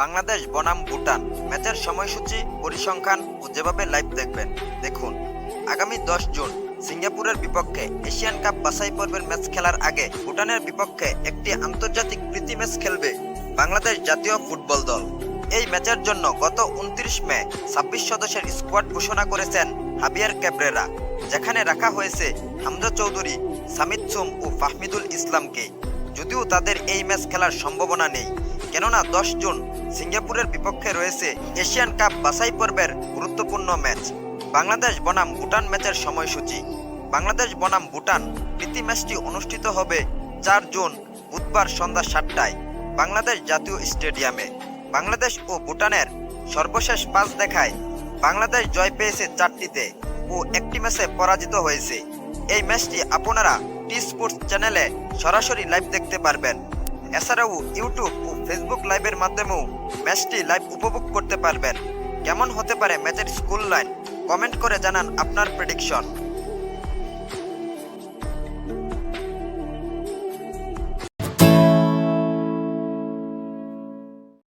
বাংলাদেশ বনাম ভুটান ম্যাচের সময়সূচি, পরিসংখ্যান ও যেভাবে লাইভ দেখবেন দেখুন। আগামী 10 জুন সিঙ্গাপুরের বিপক্ষে এশিয়ান কাপ বাছাই পর্বের ম্যাচ খেলার আগে ভুটানের বিপক্ষে একটি আন্তর্জাতিক প্রীতি ম্যাচ খেলবে বাংলাদেশ জাতীয় ফুটবল দল। এই ম্যাচের জন্য গত 29 মে 26 সদস্যের স্কোয়াড ঘোষণা করেছেন হাবিয়ার ক্যাব্রেরা, যেখানে রাখা হয়েছে হামজা চৌধুরী, সামিদ সুম ও ফাহমিদুল ইসলামকে। যদিও তাদের এই ম্যাচ খেলার সম্ভাবনা নেই, কেননা 10 জুন সিঙ্গাপুরের বিপক্ষে রয়েছে এশিয়ান কাপ বাছাই পর্বের গুরুত্বপূর্ণ ম্যাচ বাংলাদেশ বনাম ভুটান ম্যাচের সময়সূচি। বাংলাদেশ বনাম ভুটান প্রীতি ম্যাচটি অনুষ্ঠিত হবে 4 জুন বুধবার সন্ধ্যা 7টায় বাংলাদেশ জাতীয় স্টেডিয়ামে। বাংলাদেশ ও ভুটানের সর্বশেষ 5 দেখায় বাংলাদেশ জয় পেয়েছে 4টিতে ও একটি ম্যাচে পরাজিত হয়েছে। এই ম্যাচটি আপনারা টি স্পোর্টস চ্যানেলে সরাসরি লাইভ দেখতে পারবেন। এছাড়াও ইউটিউব ও ফেসবুক লাইভের মাধ্যমেও ম্যাচটি লাইভ উপভোগ করতে পারবেন। কেমন হতে পারে ম্যাচের স্কোর লাইন? কমেন্ট করে জানান আপনার প্রেডিকশন।